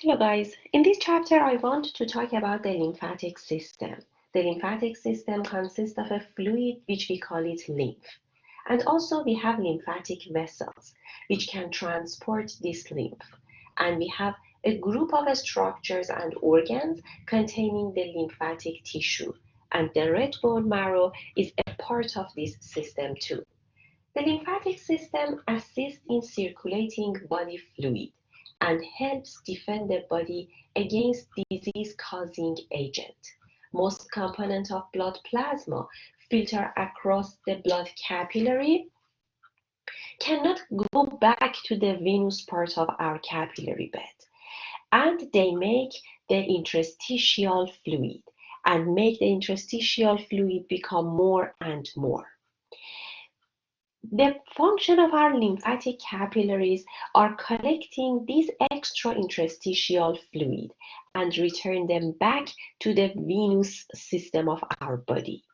Hello guys, in this chapter I want to talk about the lymphatic system. The lymphatic system consists of a fluid which we call it lymph. And also we have lymphatic vessels which can transport this lymph. And we have a group of structures and organs containing the lymphatic tissue. And the red bone marrow is a part of this system too. The lymphatic system assists in circulating body fluid and helps defend the body against disease-causing agent. Most components of blood plasma filter across the blood capillary cannot go back to the venous part of our capillary bed, and they make the interstitial fluid and make the interstitial fluid become more and more. The function of our lymphatic capillaries are collecting this extra interstitial fluid and return them back to the venous system of our body.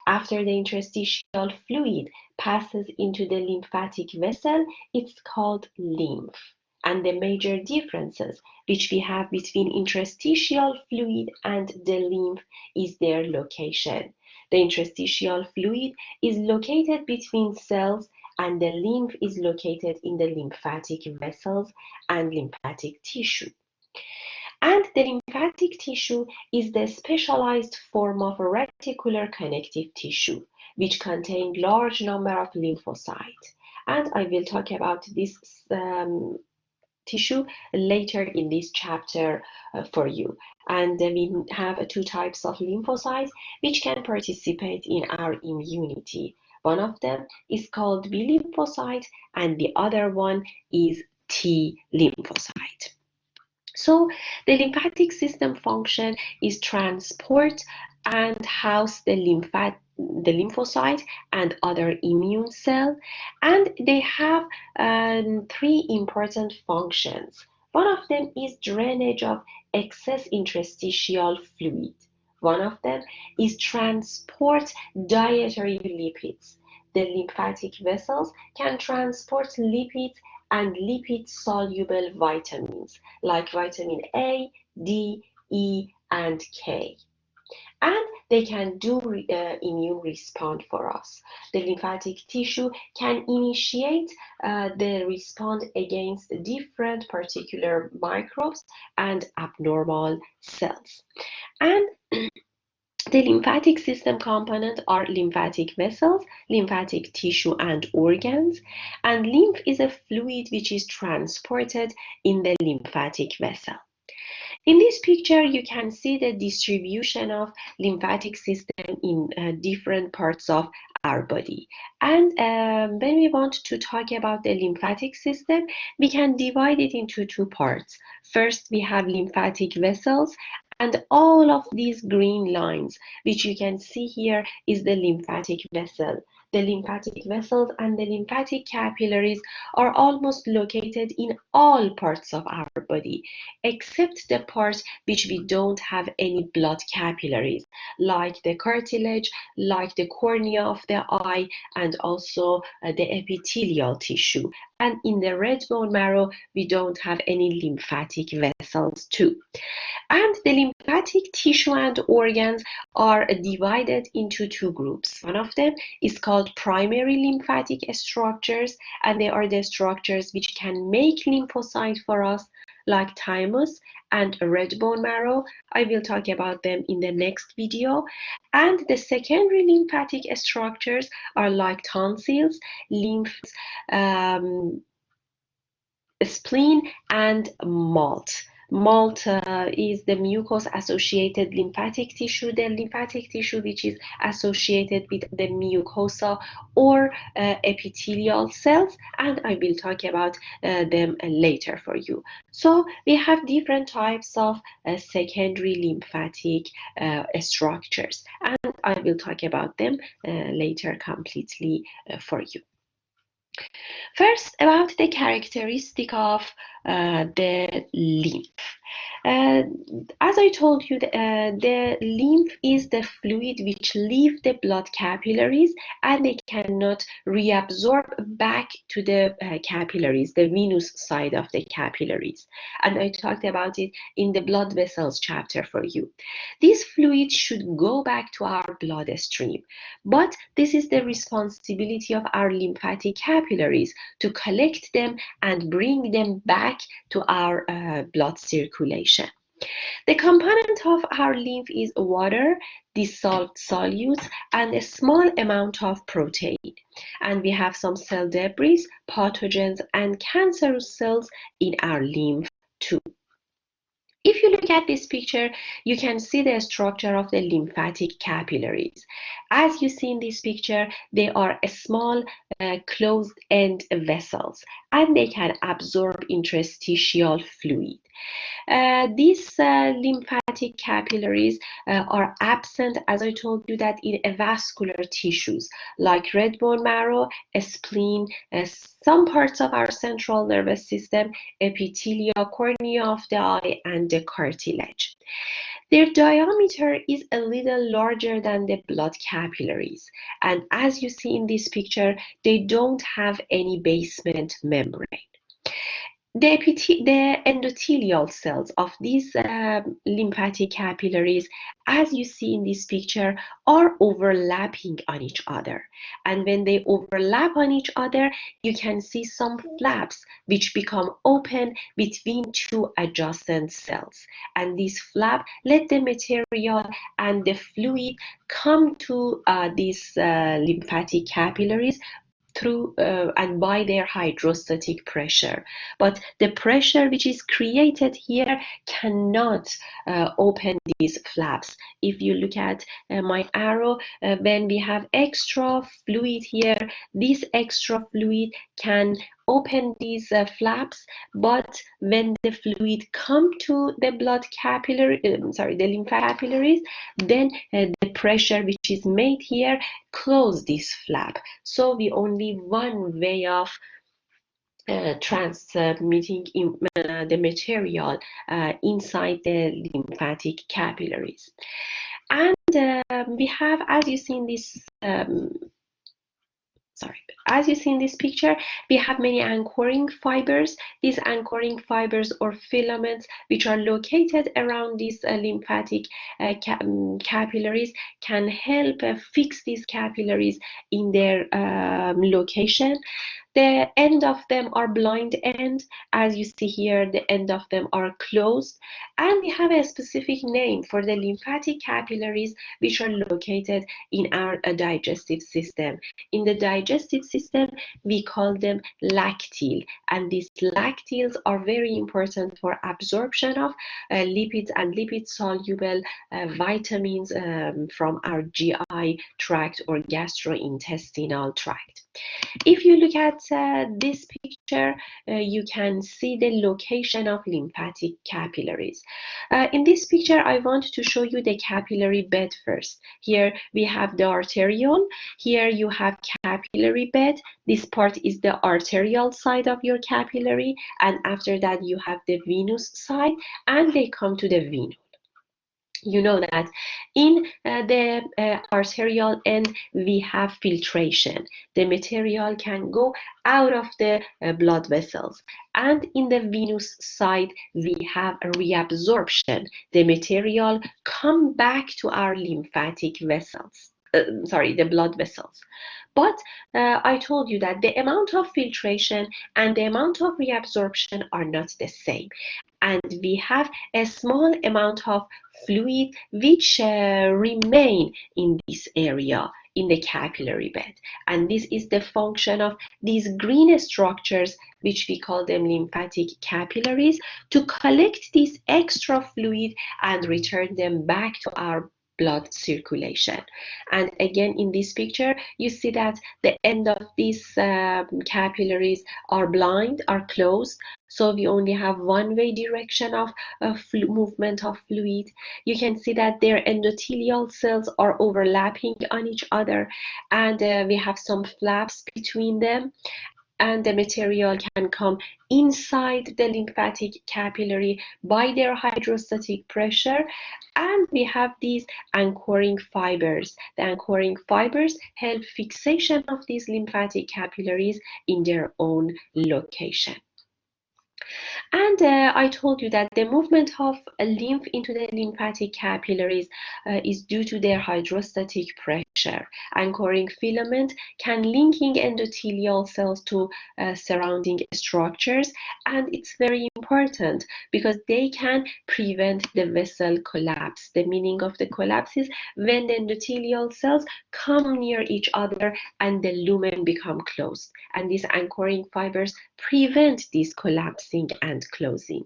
After the interstitial fluid passes into the lymphatic vessel, it's called lymph. And the major differences which we have between interstitial fluid and the lymph is their location. The interstitial fluid is located between cells and the lymph is located in the lymphatic vessels and lymphatic tissue. And the lymphatic tissue is the specialized form of reticular connective tissue, which contains large number of lymphocytes. And I will talk about this tissue later in this chapter for you. And we have two types of lymphocytes which can participate in our immunity. One of them is called B lymphocyte and the other one is T lymphocyte. So the lymphatic system function is transport and house the lymphocyte and other immune cell, and they have three important functions. One of them is drainage of excess interstitial fluid. One of them is transport dietary lipids. The lymphatic vessels can transport lipids and lipid-soluble vitamins like vitamin A, D, E, and K. And they can do immune response for us. The lymphatic tissue can initiate the response against different particular microbes and abnormal cells. And the lymphatic system components are lymphatic vessels, lymphatic tissue, and organs. And lymph is a fluid which is transported in the lymphatic vessel. In this picture, you can see the distribution of lymphatic system in different parts of our body. And when we want to talk about the lymphatic system, we can divide it into two parts. First, we have lymphatic vessels, and all of these green lines, which you can see here, is the lymphatic vessel. The lymphatic vessels and the lymphatic capillaries are almost located in all parts of our body, except the part which we don't have any blood capillaries, like the cartilage, like the cornea of the eye, and also the epithelial tissue. And in the red bone marrow, we don't have any lymphatic vessels too. And the lymphatic tissue and organs are divided into two groups. One of them is called primary lymphatic structures, and they are the structures which can make lymphocyte for us, like thymus and red bone marrow. I will talk about them in the next video. And the secondary lymphatic structures are like tonsils, lymph, spleen, and MALT. MALT is the mucus-associated lymphatic tissue, the lymphatic tissue which is associated with the mucosa or epithelial cells, and I will talk about them later for you. So we have different types of secondary lymphatic structures, and I will talk about them later completely for you. First, about the characteristic of the lymph. Uh, as I told you, the lymph is the fluid which leave the blood capillaries and they cannot reabsorb back to the capillaries, the venous side of the capillaries. And I talked about it in the blood vessels chapter for you. This fluid should go back to our bloodstream, but this is the responsibility of our lymphatic capillaries to collect them and bring them back to our blood circulation. The component of our lymph is water, dissolved solutes, and a small amount of protein. And we have some cell debris, pathogens, and cancerous cells in our lymph too. If you look at this picture, you can see the structure of the lymphatic capillaries. As you see in this picture, they are a small closed-end vessels and they can absorb interstitial fluid. These lymphatic capillaries are absent, as I told you, that in vascular tissues like red bone marrow, spleen, some parts of our central nervous system, epithelia, cornea of the eye, and the cartilage. Their diameter is a little larger than the blood capillaries, and as you see in this picture, they don't have any basement membrane. The endothelial cells of these lymphatic capillaries, as you see in this picture, are overlapping on each other. And when they overlap on each other, you can see some flaps which become open between two adjacent cells. And this flap let the material and the fluid come to these lymphatic capillaries through and by their hydrostatic pressure. But the pressure which is created here cannot open these flaps. If you look at my arrow, when we have extra fluid here, this extra fluid can open these flaps, but when the fluid come to the blood capillary, the lymph capillaries, then the pressure which is made here close this flap. So we only one way of transmitting the material inside the lymphatic capillaries. And we have, as you see in this as you see in this picture, we have many anchoring fibers. These anchoring fibers or filaments, which are located around these lymphatic capillaries, can help fix these capillaries in their location. The end of them are blind end. As you see here, the end of them are closed. And we have a specific name for the lymphatic capillaries which are located in our digestive system. In the digestive system, we call them lacteal. And these lacteals are very important for absorption of lipids and lipid-soluble vitamins from our GI tract or gastrointestinal tract. If you look at this picture, you can see the location of lymphatic capillaries. In this picture, I want to show you the capillary bed first. Here we have the arteriole. Here you have capillary bed. This part is the arterial side of your capillary, and after that you have the venous side, and they come to the venule. You know that in the arterial end, we have filtration. The material can go out of the blood vessels. And in the venous side, we have a reabsorption. The material come back to our lymphatic vessels. The blood vessels. But I told you that the amount of filtration and the amount of reabsorption are not the same. And we have a small amount of fluid which remain in this area in the capillary bed. And this is the function of these green structures, which we call them lymphatic capillaries, to collect this extra fluid and return them back to our blood circulation. And again, in this picture, you see that the end of these capillaries are blind, are closed. So we only have one-way direction of movement of fluid. You can see that their endothelial cells are overlapping on each other, and we have some flaps between them. and the material can come inside the lymphatic capillary by their hydrostatic pressure, and we have these anchoring fibers. The anchoring fibers help fixation of these lymphatic capillaries in their own location. And I told you that the movement of lymph into the lymphatic capillaries is due to their hydrostatic pressure. Anchoring filament can linking endothelial cells to surrounding structures, and it's very important because they can prevent the vessel collapse. The meaning of the collapse is when the endothelial cells come near each other and the lumen become closed, and these anchoring fibers prevent this collapsing and closing.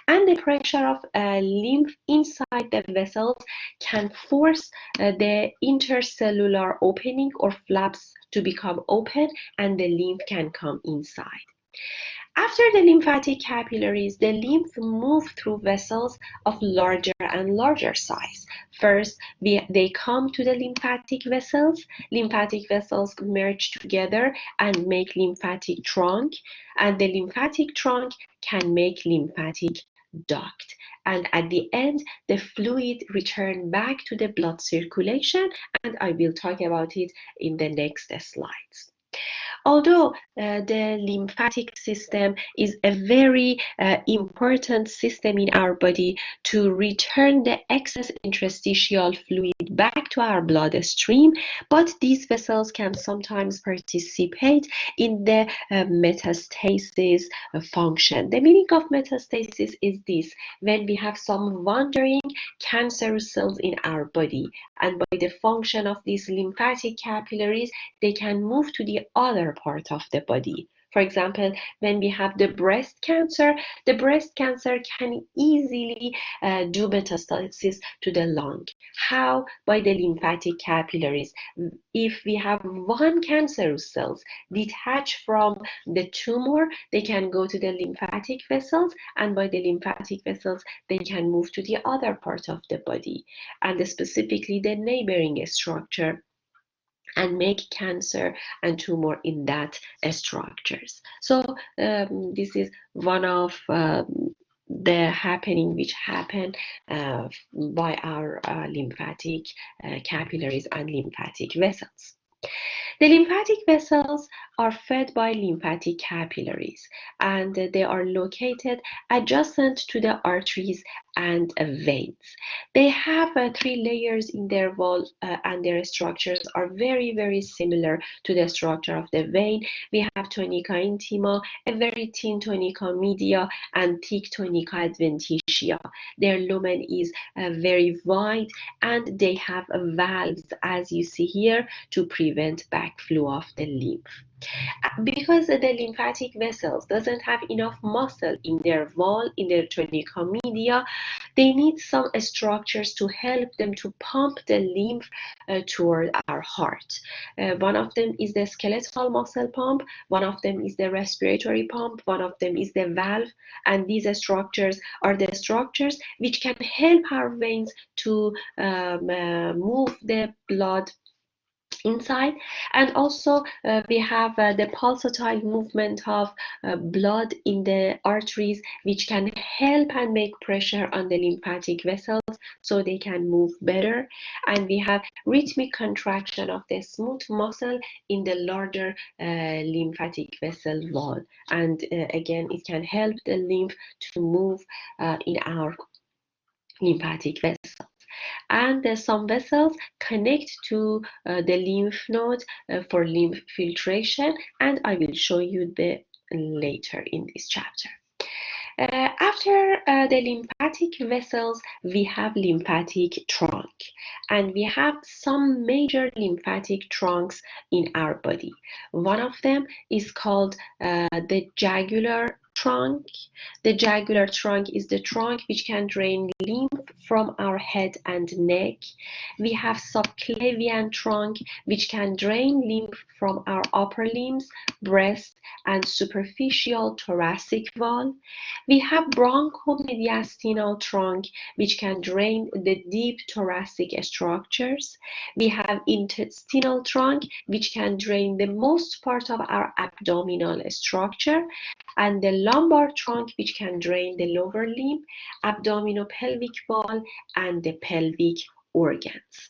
And the pressure of lymph inside the vessels can force the intercellular opening or flaps to become open, and the lymph can come inside. After the lymphatic capillaries, the lymph move through vessels of larger and larger size. First, they come to the lymphatic vessels. Lymphatic vessels merge together and make lymphatic trunk, and the lymphatic trunk can make lymphatic duct. And at the end, the fluid return back to the blood circulation, and I will talk about it in the next slides. Although the lymphatic system is a very important system in our body to return the excess interstitial fluid back to our bloodstream, but these vessels can sometimes participate in the metastasis function. The meaning of metastasis is this: when we have some wandering cancerous cells in our body, and by the function of these lymphatic capillaries, they can move to the other part of the body. For example, when we have the breast cancer can easily do metastasis to the lung. How? By the lymphatic capillaries. If we have one cancerous cells detached from the tumor, they can go to the lymphatic vessels, and by the lymphatic vessels, they can move to the other part of the body, and specifically the neighboring structure, and make cancer and tumor in that structures. So this is one of the happening which happen by our lymphatic capillaries and lymphatic vessels. The lymphatic vessels are fed by lymphatic capillaries, and they are located adjacent to the arteries and veins. They have 3 layers in their wall, and their structures are very, very similar to the structure of the vein. We have tunica intima, a very thin tunica media, and thick tunica adventitia. Their lumen is very wide, and they have valves, as you see here, to prevent backflow of the lymph. Because the lymphatic vessels doesn't have enough muscle in their wall, in their tunica media, they need some structures to help them to pump the lymph toward our heart. One of them is the skeletal muscle pump, one of them is the respiratory pump, one of them is the valve, and these structures are the structures which can help our veins to move the blood inside. And also we have the pulsatile movement of blood in the arteries, which can help and make pressure on the lymphatic vessels so they can move better. And we have rhythmic contraction of the smooth muscle in the larger lymphatic vessel wall, and again it can help the lymph to move in our lymphatic vessels. And some vessels connect to the lymph node for lymph filtration, and I will show you the later in this chapter. After the lymphatic vessels, we have lymphatic trunk, and we have some major lymphatic trunks in our body. One of them is called the jugular trunk. The jugular trunk is the trunk which can drain lymph from our head and neck. We have subclavian trunk, which can drain lymph from our upper limbs, breast, and superficial thoracic wall. We have bronchomediastinal trunk, which can drain the deep thoracic structures. We have intestinal trunk, which can drain the most part of our abdominal structure, and the lumbar trunk, which can drain the lower limb, abdominopelvic wall, and the pelvic organs.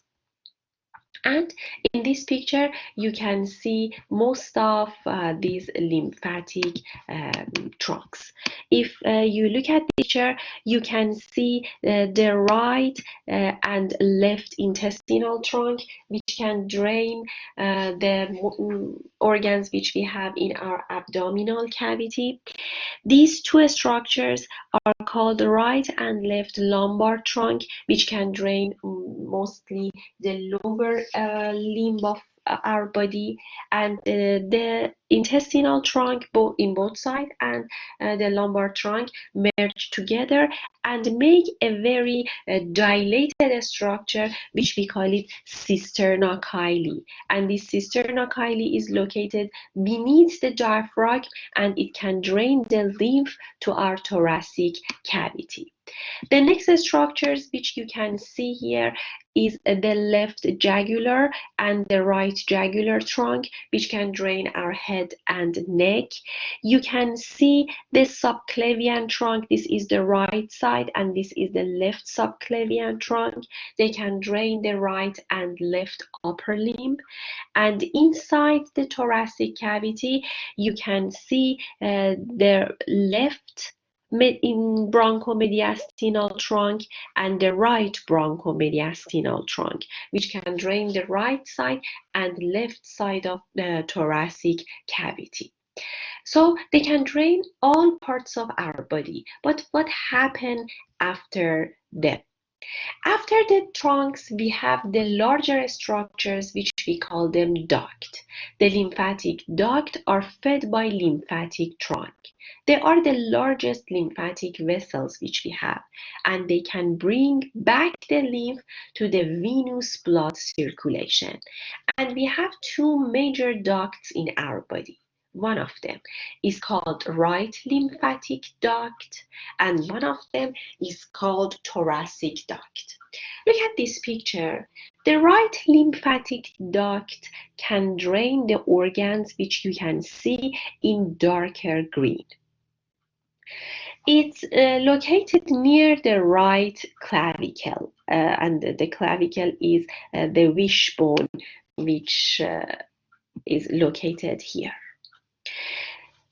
And in this picture, you can see most of these lymphatic trunks. If you look at the picture, you can see the right and left intestinal trunk, which can drain the organs which we have in our abdominal cavity. These two structures are called right and left lumbar trunk, which can drain mostly the lower limb of our body, and the intestinal trunk in both sides and the lumbar trunk merge together and make a very dilated structure, which we call it cisterna chyli. And this cisterna chyli is located beneath the diaphragm, and it can drain the lymph to our thoracic cavity. The next structures which you can see here is the left jugular and the right jugular trunk, which can drain our head and neck. You can see the subclavian trunk. This is the right side and this is the left subclavian trunk. They can drain the right and left upper limb. And inside the thoracic cavity, you can see the left bronchomediastinal trunk and the right bronchomediastinal trunk, which can drain the right side and left side of the thoracic cavity. So they can drain all parts of our body. But what happened after them? After the trunks, we have the larger structures, which we call them duct. The lymphatic duct are fed by lymphatic trunk. They are the largest lymphatic vessels which we have, and they can bring back the lymph to the venous blood circulation. And we have two major ducts in our body. One of them is called right lymphatic duct, and one of them is called thoracic duct. Look at this picture. The right lymphatic duct can drain the organs which you can see in darker green. It's located near the right clavicle, and the clavicle is the wishbone, which is located here.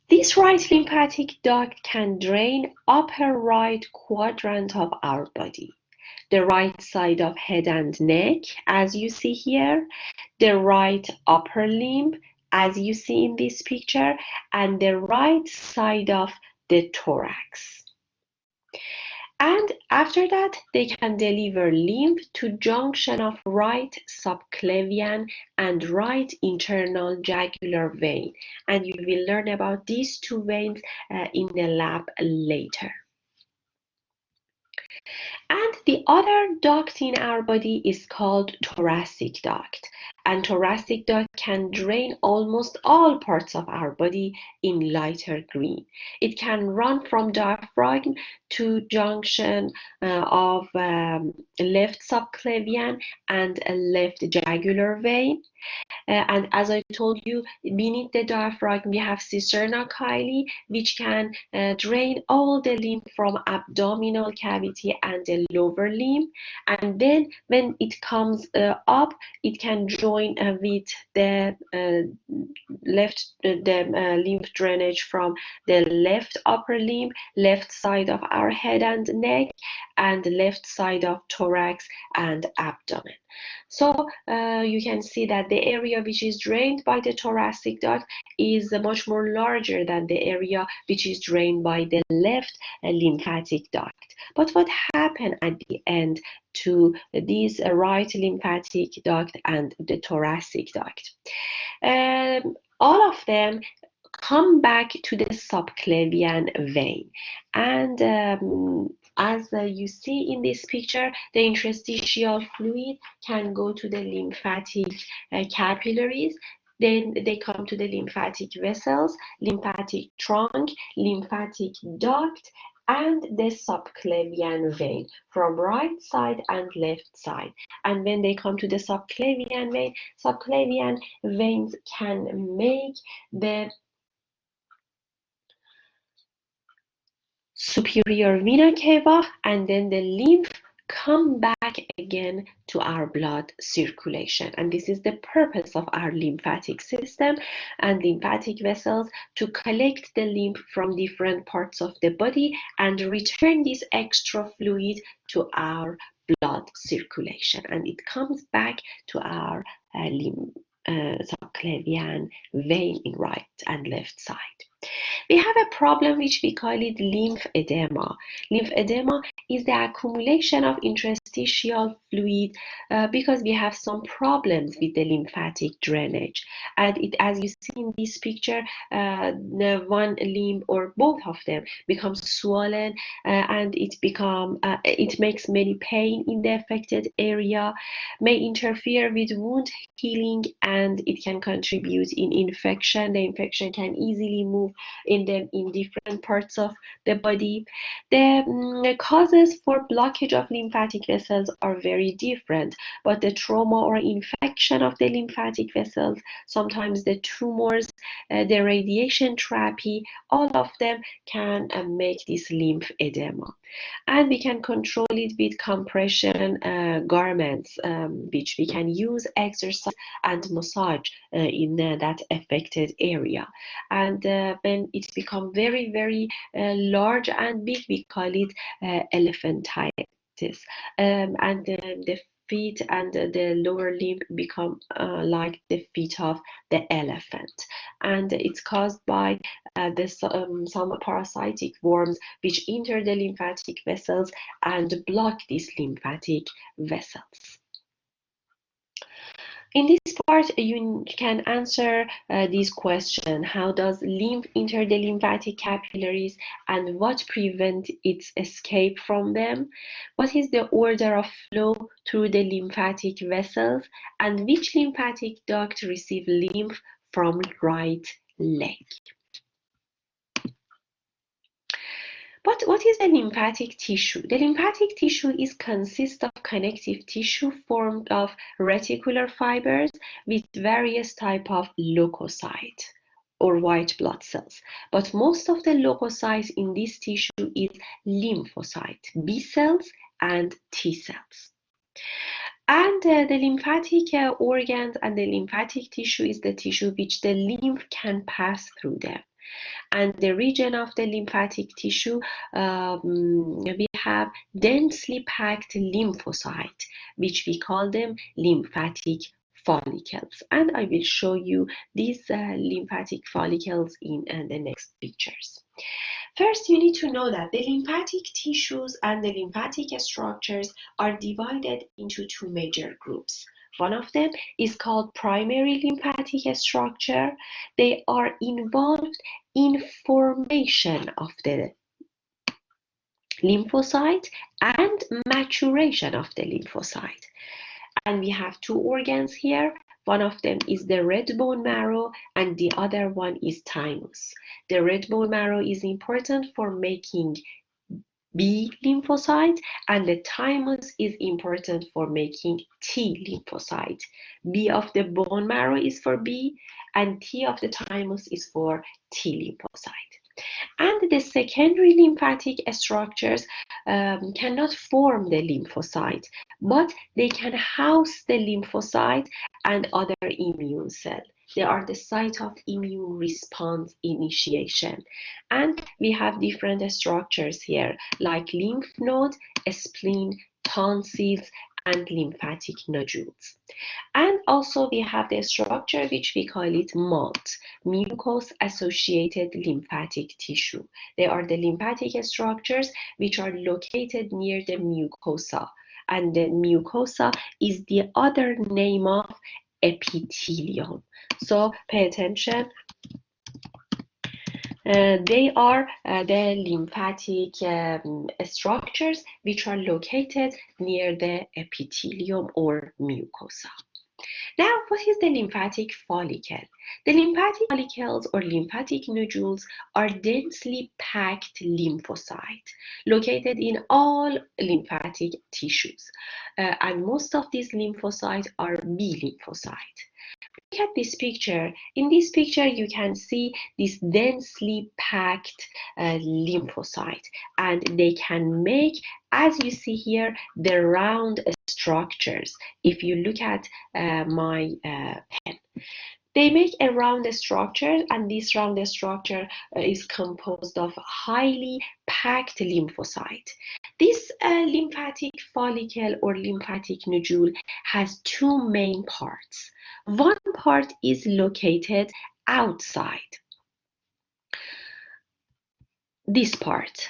This right lymphatic duct can drain upper right quadrant of our body, the right side of head and neck, as you see here, the right upper limb, as you see in this picture, and the right side of the thorax. And after that, they can deliver lymph to junction of right subclavian and right internal jugular vein. And you will learn about these two veins in the lab later. And the other duct in our body is called thoracic duct. And thoracic duct can drain almost all parts of our body in lighter green. It can run from diaphragm to junction of left subclavian and left jugular vein. And as I told you, beneath the diaphragm, we have cisterna chyli, which can drain all the lymph from abdominal cavity and the lower limb. And then when it comes up, it can join with the lymph drainage from the left upper limb, left side of our head and neck, and left side of thorax and abdomen. So you can see that the area which is drained by the thoracic duct is much more larger than the area which is drained by the left lymphatic duct. But what happened at the end to these right lymphatic duct and the thoracic duct? All of them come back to the subclavian vein, and As you see in this picture, the interstitial fluid can go to the lymphatic capillaries. Then they come to the lymphatic vessels, lymphatic trunk, lymphatic duct, and the subclavian vein from right side and left side. And when they come to the subclavian veins can make the superior vena cava, and then the lymph come back again to our blood circulation. And this is the purpose of our lymphatic system and lymphatic vessels, to collect the lymph from different parts of the body and return this extra fluid to our blood circulation, and it comes back to our subclavian vein in right and left side. We have a problem which we call it lymphedema. Lymphedema is the accumulation of interstitial fluid because we have some problems with the lymphatic drainage. And it, as you see in this picture, the one limb or both of them becomes swollen, and it makes many pain in the affected area, may interfere with wound healing, and it can contribute in infection. The infection can easily move in different parts of the body. The causes for blockage of lymphatic vessels are very different, but the trauma or infection of the lymphatic vessels, sometimes the tumors, the radiation therapy, all of them can make this lymphedema. And we can control it with compression garments, which we can use, exercise, and massage in that affected area. And when it becomes very, very large and big, we call it elephantitis. And the feet and the lower limb become like the feet of the elephant. And it's caused by some parasitic worms which enter the lymphatic vessels and block these lymphatic vessels. In this part, you can answer this question: how does lymph enter the lymphatic capillaries, and what prevents its escape from them? What is the order of flow through the lymphatic vessels, and which lymphatic duct receive lymph from right leg? But what is the lymphatic tissue? The lymphatic tissue consists of connective tissue formed of reticular fibers with various types of leukocytes or white blood cells. But most of the leukocytes in this tissue is lymphocytes, B cells and T cells. And the lymphatic organs and the lymphatic tissue is the tissue which the lymph can pass through them. And the region of the lymphatic tissue, we have densely packed lymphocytes, which we call them lymphatic follicles. And I will show you these lymphatic follicles in the next pictures. First, you need to know that the lymphatic tissues and the lymphatic structures are divided into two major groups. One of them is called primary lymphatic structure. They are involved in formation of the lymphocyte and maturation of the lymphocyte. And we have two organs here. One of them is the red bone marrow and the other one is thymus. The red bone marrow is important for making B lymphocyte, and the thymus is important for making T lymphocyte. B of the bone marrow is for B, and T of the thymus is for T lymphocyte. And the secondary lymphatic structures cannot form the lymphocyte, but they can house the lymphocyte and other immune cells. They are the site of immune response initiation. And we have different structures here, like lymph node, spleen, tonsils, and lymphatic nodules. And also we have the structure which we call it MALT, mucus-associated lymphatic tissue. They are the lymphatic structures which are located near the mucosa. And the mucosa is the other name of epithelium. So pay attention. They are the lymphatic structures which are located near the epithelium or mucosa. Now, what is the lymphatic follicle? The lymphatic follicles or lymphatic nodules are densely packed lymphocytes located in all lymphatic tissues. And most of these lymphocytes are B lymphocytes. Look at this picture. In this picture, you can see this densely packed lymphocyte, and they can make, as you see here, the round structures. If you look at my pen, they make a round structure, and this round structure is composed of highly packed lymphocyte. This lymphatic follicle or lymphatic nodule has two main parts. One part is located outside. This part.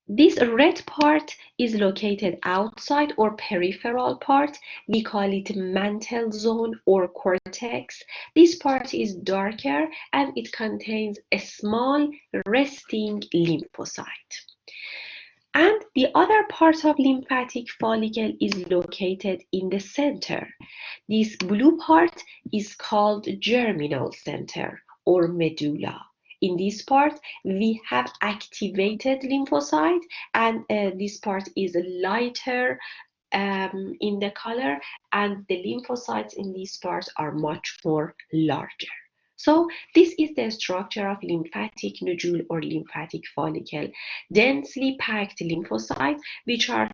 This red part is located outside or peripheral part. We call it mantle zone or cortex. This part is darker and it contains a small resting lymphocyte. And the other part of lymphatic follicle is located in the center. This blue part is called germinal center or medulla. In this part, we have activated lymphocyte, and this part is lighter in the color, and the lymphocytes in this part are much more larger. So this is the structure of lymphatic nodule or lymphatic follicle. Densely packed lymphocytes, which are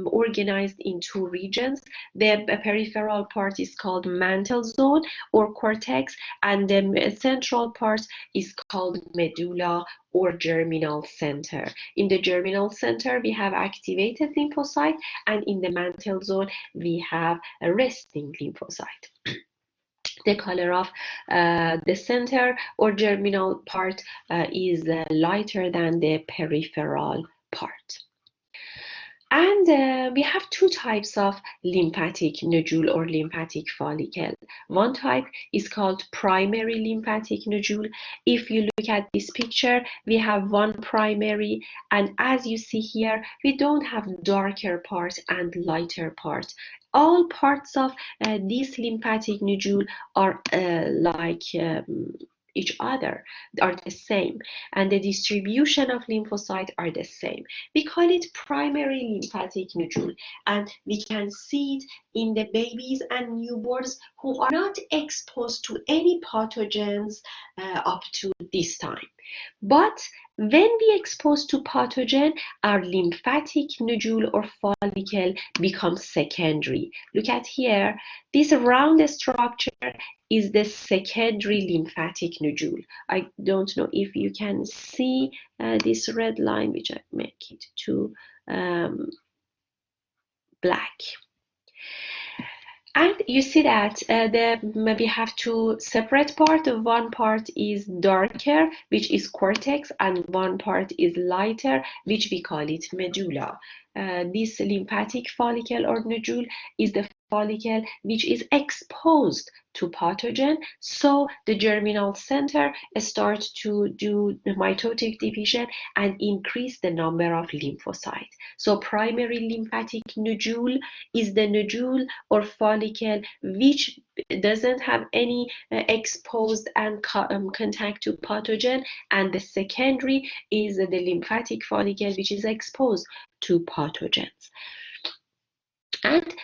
organized in two regions. The peripheral part is called mantle zone or cortex, and the central part is called medulla or germinal center. In the germinal center, we have activated lymphocyte, and in the mantle zone, we have a resting lymphocyte. The color of the center or germinal part is lighter than the peripheral part. And we have two types of lymphatic nodule or lymphatic follicle. One type is called primary lymphatic nodule. If you look at this picture, we have one primary, and as you see here, we don't have darker part and lighter part. All parts of this lymphatic nodule are like each other, are the same, and the distribution of lymphocytes are the same. We call it primary lymphatic nodule, and we can see it in the babies and newborns who are not exposed to any pathogens up to this time. But when we expose to pathogen, our lymphatic nodule or follicle becomes secondary. Look at here, this round structure is the secondary lymphatic nodule. I don't know if you can see this red line, which I make it to black. And you see that we have two separate parts. One part is darker, which is cortex, and one part is lighter, which we call it medulla. This lymphatic follicle or nodule is the follicle which is exposed to pathogen, so the germinal center starts to do the mitotic division and increase the number of lymphocytes. So primary lymphatic nodule is the nodule or follicle which doesn't have any exposed and contact to pathogen, and the secondary is the lymphatic follicle which is exposed to pathogens. And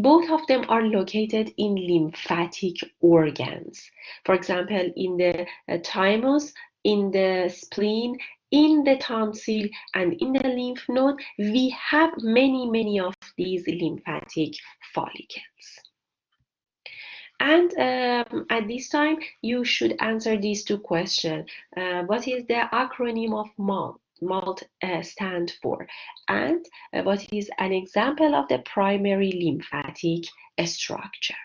both of them are located in lymphatic organs. For example, in the thymus, in the spleen, in the tonsil, and in the lymph node, we have many of these lymphatic follicles. And at this time, you should answer these two questions. What is the acronym of MALT? MALT stand for, and what is an example of the primary lymphatic structure?